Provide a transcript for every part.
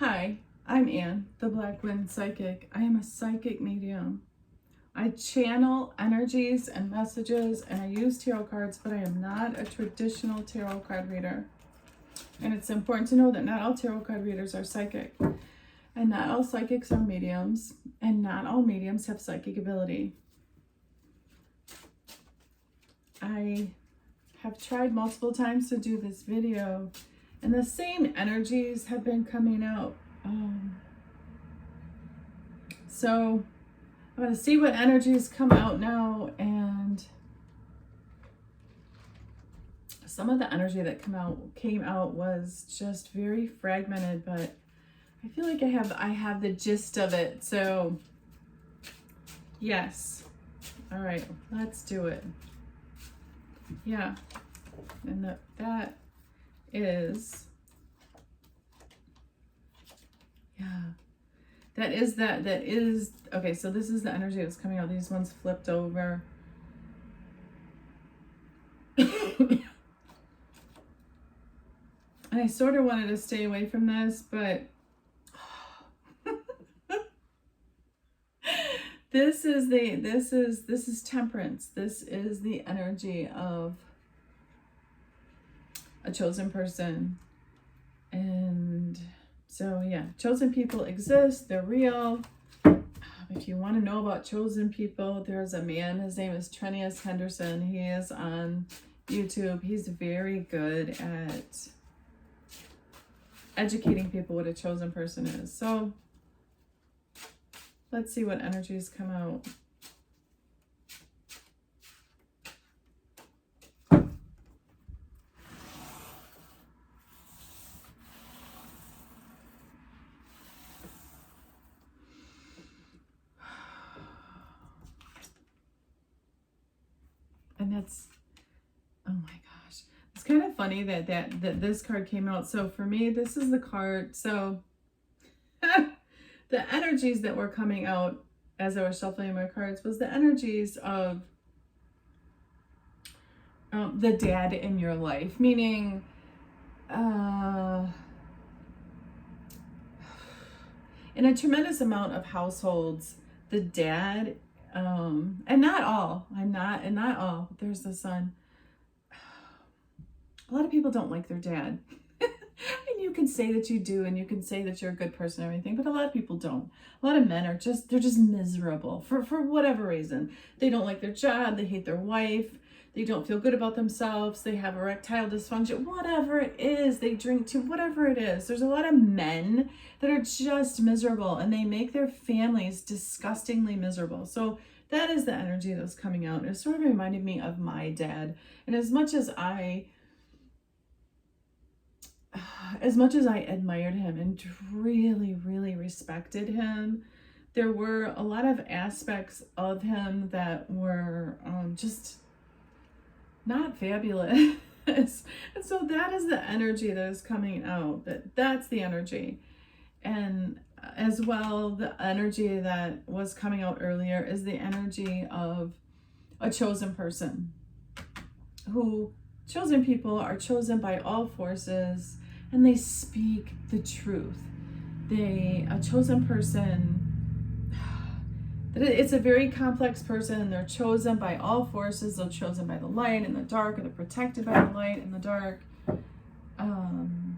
Hi, I'm Anne, the Black Wind Psychic. I am a psychic medium. I channel energies and messages, and I use tarot cards, but I am not a traditional tarot card reader. And it's important to know that not all tarot card readers are psychic, and not all psychics are mediums, and not all mediums have psychic ability. I have tried multiple times to do this video, and the same energies have been coming out. So I'm going to see what energies come out now, and some of the energy that came out was just very fragmented, but I feel like I have the gist of it. So yes. All right, let's do it. Yeah. And that is, yeah. That is, okay, so this is the energy that's coming out. These ones flipped over. And I sort of wanted to stay away from this, but this is temperance. This is the energy of a chosen person. And so yeah, chosen people exist, they're real. If you want to know about chosen people, there's a man, his name is Trenius Henderson. He is on YouTube. He's very good at educating people what a chosen person is. So let's see what energies come out. And that's, oh my gosh, it's kind of funny that this card came out. So for me, this is the card. So the energies that were coming out as I was shuffling my cards was the energies of the dad in your life, meaning in a tremendous amount of households, the dad, and not all, not all, there's the son. A lot of people don't like their dad. And you can say that you do, and you can say that you're a good person and everything, but a lot of people don't. A lot of men are they're just miserable for whatever reason. They don't like their job, they hate their wife, they don't feel good about themselves, they have erectile dysfunction, whatever it is, they drink too, whatever it is. There's a lot of men that are just miserable, and they make their families disgustingly miserable. So that is the energy that's coming out. And it sort of reminded me of my dad. And as much as I admired him and really, really respected him, there were a lot of aspects of him that were just not fabulous. And so that is the energy that is coming out. That's the energy. And as well, the energy that was coming out earlier is the energy of a chosen person. Chosen people are chosen by all forces, and they speak the truth. A chosen person, it's a very complex person, and they're chosen by all forces. They're chosen by the light and the dark, and they're protected by the light and the dark. And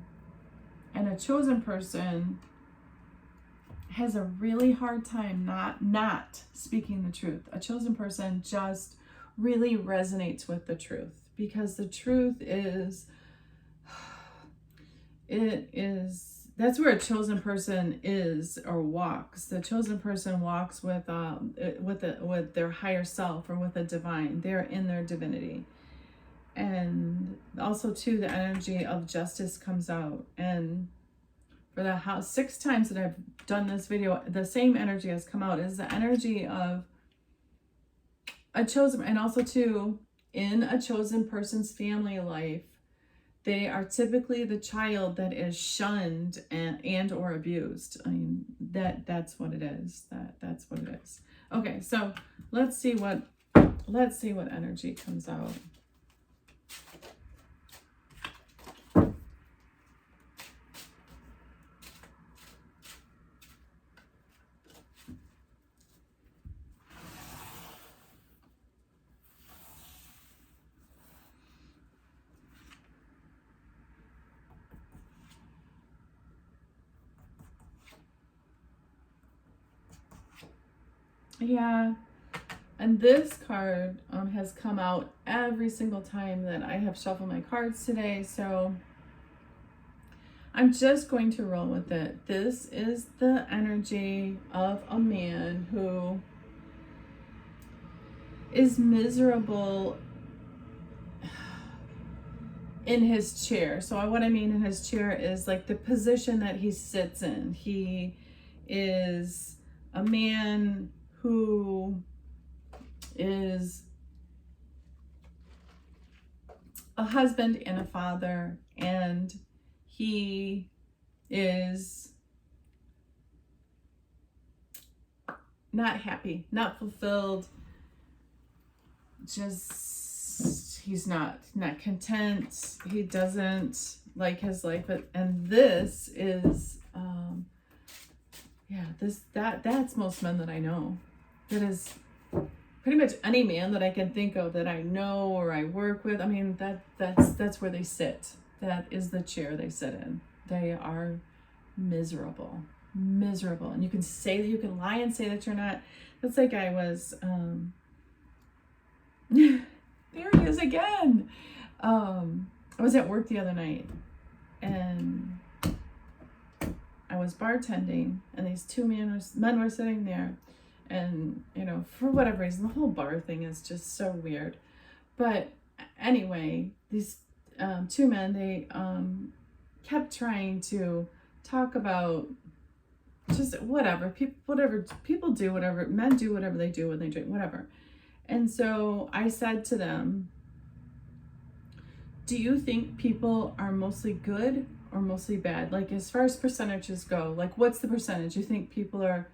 a chosen person has a really hard time not speaking the truth. A chosen person just really resonates with the truth, because the truth is, that's where a chosen person is or walks. The chosen person walks with their higher self, or with a divine. They're in their divinity. And also too, the energy of justice comes out. And for the 6 times that I've done this video, the same energy has come out. Is the energy of a chosen, and also too, in a chosen person's family life, they are typically the child that is shunned and or abused. I mean, that's what it is. That's what it is. Okay, so let's see what energy comes out. Yeah. And this card has come out every single time that I have shuffled my cards today. So I'm just going to roll with it. This is the energy of a man who is miserable in his chair. So what I mean in his chair is like the position that he sits in. He is a man who is a husband and a father, and he is not happy, not fulfilled, just he's not content. He doesn't like his life. And this is that's most men that I know. That is pretty much any man that I can think of that I know or I work with. I mean, that's where they sit. That is the chair they sit in. They are miserable. And you can lie and say that you're not. That's like I was there he is again. I was at work the other night and I was bartending, and these two men were sitting there, and for whatever reason the whole bar thing is just so weird. But anyway, these two men, they kept trying to talk about just whatever people do, whatever men do, whatever they do when they drink, whatever. And so I said to them, do you think people are mostly good or mostly bad? Like, as far as percentages go, like, what's the percentage? You think people are,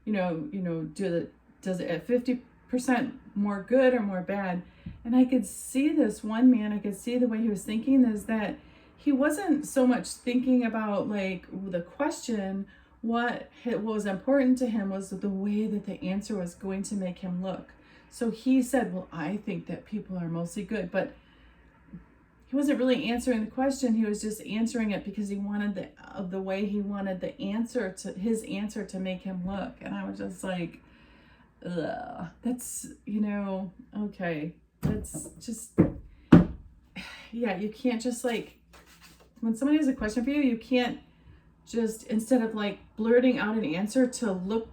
does it at 50% more good or more bad? And I could see this one man, I could see the way he was thinking is that he wasn't so much thinking about like the question. What was important to him was the way that the answer was going to make him look. So he said, well, I think that people are mostly good, but he wasn't really answering the question. He was just answering it because he wanted the way he wanted his answer to make him look. And I was just like, ugh, that's, okay. That's just, yeah, you can't just like, when somebody has a question for you, you can't just, instead of like blurting out an answer to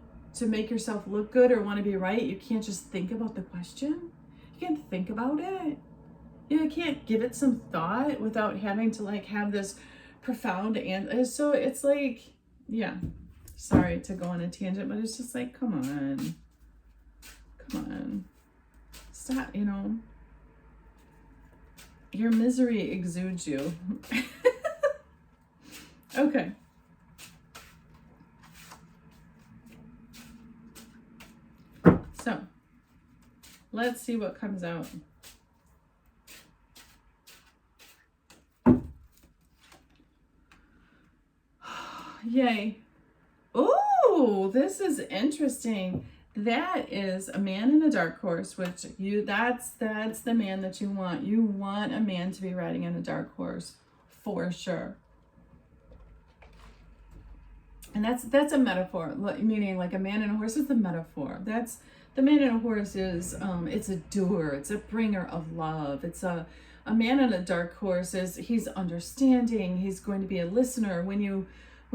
make yourself look good or want to be right, you can't just think about the question. You can't think about it. You can't give it some thought without having to like have this profound answer. So it's like, yeah, sorry to go on a tangent, but it's just like, come on, stop, your misery exudes you. Okay. So let's see what comes out. Yay. Oh, this is interesting. That is a man in a dark horse, that's the man that you want. You want a man to be riding on a dark horse for sure. And that's a metaphor, meaning like a man and a horse is the metaphor. That's the man and a horse is it's a doer, it's a bringer of love. It's a man in a dark horse he's understanding, he's going to be a listener. When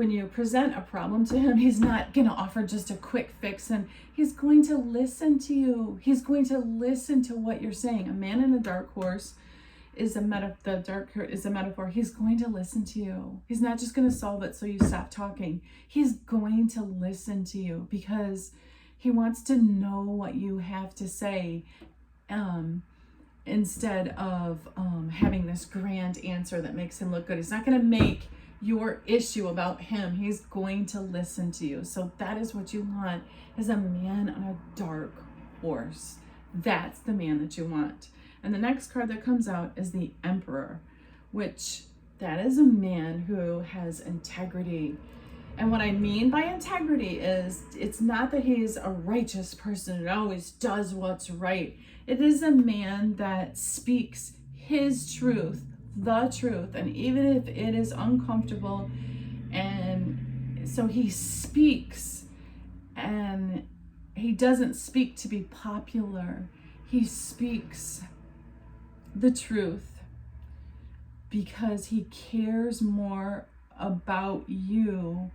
you present a problem to him, he's not going to offer just a quick fix, and he's going to listen to you. He's going to listen to what you're saying. A man in a dark horse is a metaphor. He's going to listen to you. He's not just going to solve it so you stop talking. He's going to listen to you because he wants to know what you have to say, instead of having this grand answer that makes him look good. He's not going to make your issue about him. He's going to listen to you. So that is what you want, is a man on a dark horse. That's the man that you want. And the next card that comes out is the Emperor, which that is a man who has integrity. And what I mean by integrity is it's not that he's a righteous person and always does what's right. It is a man that speaks his truth, the truth, and even if it is uncomfortable, and so he speaks, and he doesn't speak to be popular. He speaks the truth because he cares more about you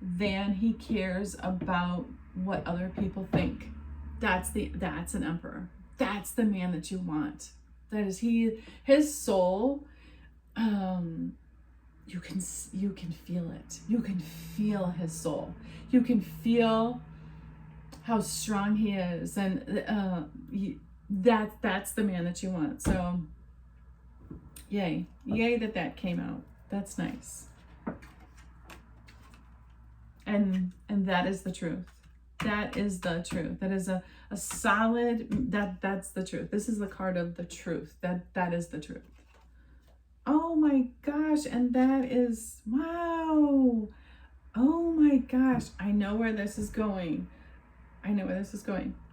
than he cares about what other people think. That's an emperor. That's the man that you want. That is his soul. You can feel it. You can feel his soul. You can feel how strong he is, and that's the man that you want. So yay that came out. That's nice. And that is the truth. That is the truth. That is a solid, that's the truth. This is the card of the truth. That is the truth. Oh my gosh, and that is, wow. Oh my gosh, I know where this is going.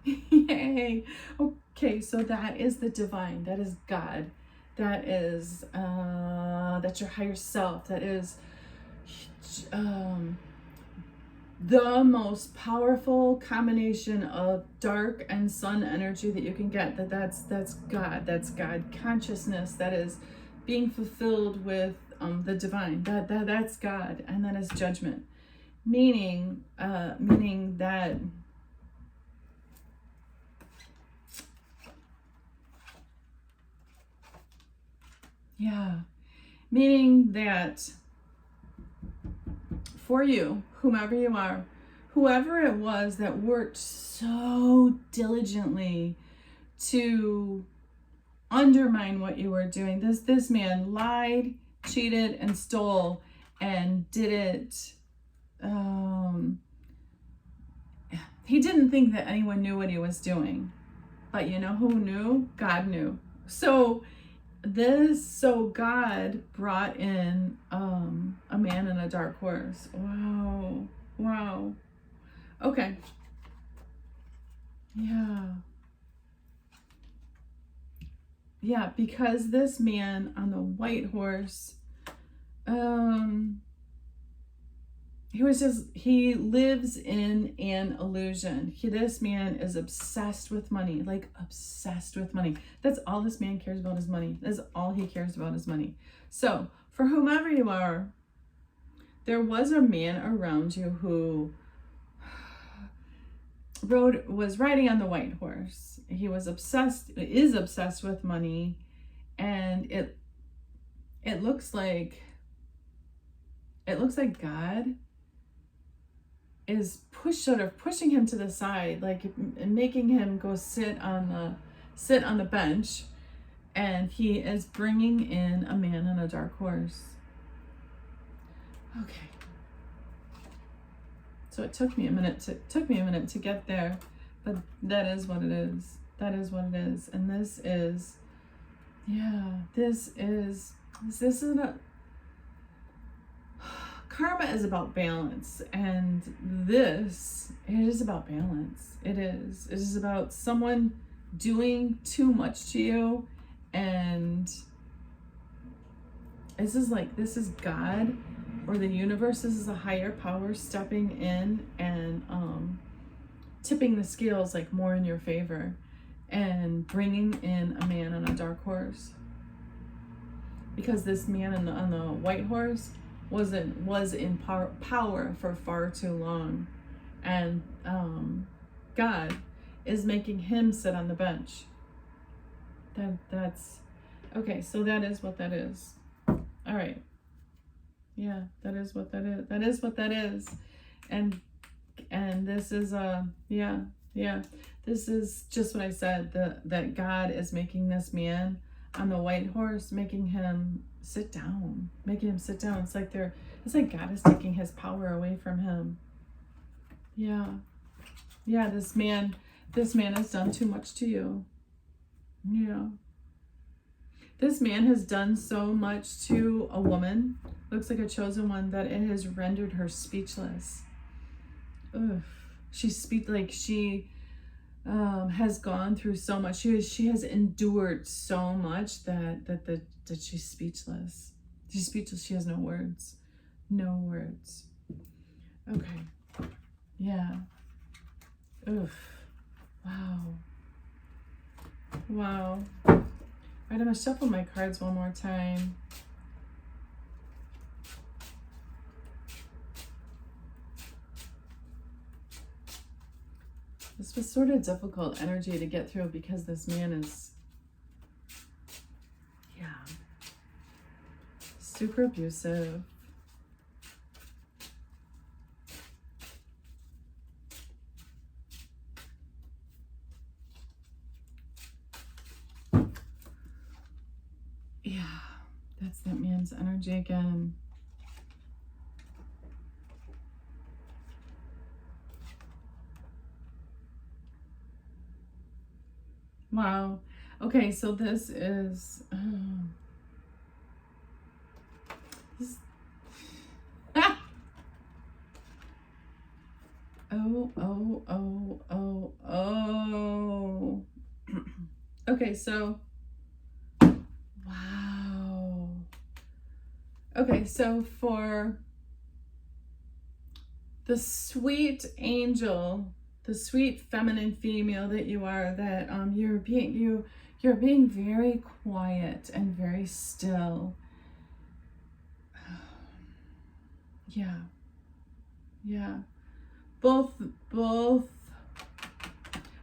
Yay. Okay, so that is the divine. That is God. That is that's your higher self. That is the most powerful combination of dark and sun energy that you can get. That's God. That's God consciousness. That is being fulfilled with the divine. That's God, and that is judgment. Meaning that meaning that for you, whomever you are, whoever it was that worked so diligently to undermine what you were doing, this man lied, cheated, and stole, and did it. He didn't think that anyone knew what he was doing, but you know who knew? God knew. So God brought in a man and a dark horse. Wow. Okay. Yeah, because this man on the white horse, he lives in an illusion. This man is obsessed with money, like obsessed with money. That's all this man cares about is money. That's all he cares about is money. So for whomever you are, there was a man around you who was riding on the white horse. He is obsessed with money, and it looks like God is pushing him to the side, like making him go sit on the bench, and he is bringing in a man on a dark horse. Okay. So it took me a minute to get there, but that is what it is. That is what it is. And this is karma is about balance, and it is about balance. It is about someone doing too much to you, and this is God or the universe. This is a higher power stepping in and tipping the scales like more in your favor, and bringing in a man on a dark horse, because this man on the white horse was in power for far too long, and God is making him sit on the bench. That's okay. So that is what that is. All right. Yeah, that is what that is. That is what that is. And this is this is just what I said, that God is making this man on the white horse, making him sit down. It's like God is taking his power away from him. Yeah, this man has done too much to you. Yeah. This man has done so much to a woman, looks like a chosen one, that it has rendered her speechless. Ugh. She has gone through so much. She has endured so much that she's speechless. She's speechless. She has no words. No words. Okay. Yeah. Oof. Wow. Wow. All right, I'm gonna shuffle my cards one more time. This was sort of difficult energy to get through because this man is, yeah, super abusive. Yeah, that's that man's energy again. Wow. Okay, so this is this, oh. Okay, so wow. Okay, so for the sweet angel, the sweet feminine female that you are, that you're being very quiet and very still. Yeah. Yeah. Both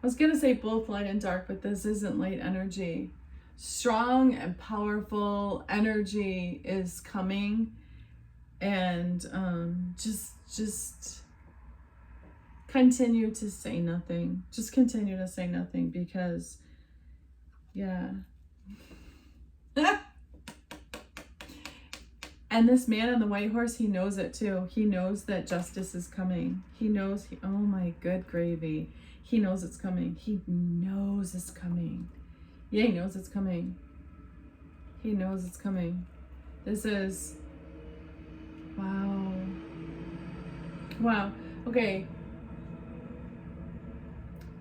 I was gonna say both light and dark, but this isn't light energy. Strong and powerful energy is coming, and just continue to say nothing. Just continue to say nothing, because yeah. And this man on the white horse, he knows it too. He knows that justice is coming. He knows, oh my good gravy. He knows it's coming. He knows it's coming. Yeah, he knows it's coming. He knows it's coming. This is, wow. Wow. Okay.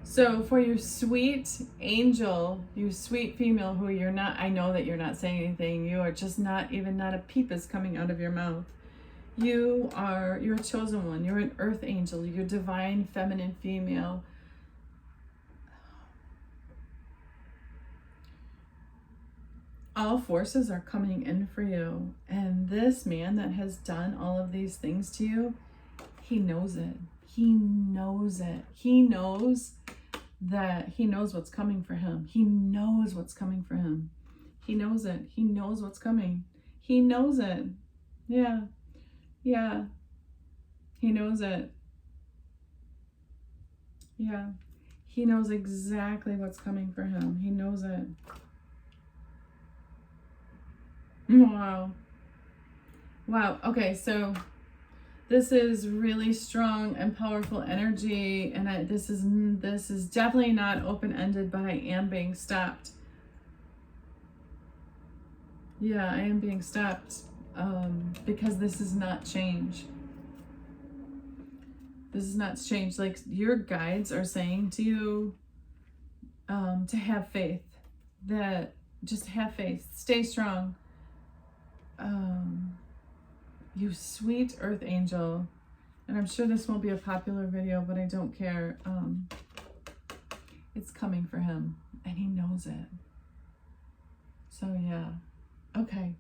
So for your sweet angel, your sweet female who you're not, I know that you're not saying anything. You are just not a peep is coming out of your mouth. You're a chosen one. You're an earth angel. You're divine feminine female. All forces are coming in for you. And this man that has done all of these things to you, he knows it. He knows it. He knows that he knows what's coming for him. He knows what's coming for him. He knows it. He knows what's coming. He knows it. Yeah. Yeah. He knows it. Yeah. He knows exactly what's coming for him. He knows it. Wow. Wow. Okay, so this is really strong and powerful energy, and this is definitely not open-ended, but I am being stopped. Yeah, I am being stopped because this is not change. This is not change. Like, your guides are saying to you to have faith. That just have faith. Stay strong. You sweet earth angel. And I'm sure this won't be a popular video, but I don't care. It's coming for him, and he knows it. So yeah. Okay.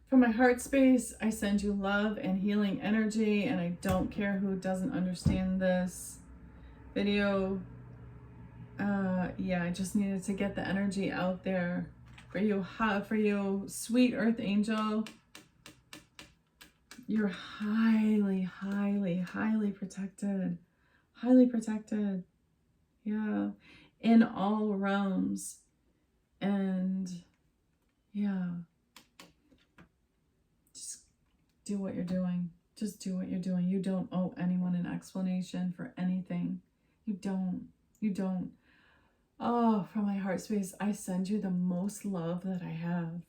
From my heart space, I send you love and healing energy, and I don't care who doesn't understand this video. Yeah, I just needed to get the energy out there for you, sweet earth angel. You're highly, highly, highly protected. Highly protected. Yeah. In all realms. And yeah. Just do what you're doing. Just do what you're doing. You don't owe anyone an explanation for anything. You don't. You don't. Oh, from my heart space, I send you the most love that I have.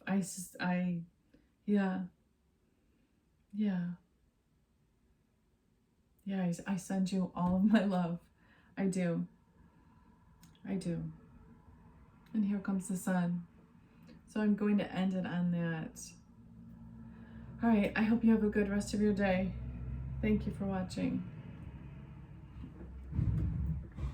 Yeah. Yeah. Yeah, I send you all of my love. I do. I do. And here comes the sun. So I'm going to end it on that. All right, I hope you have a good rest of your day. Thank you for watching.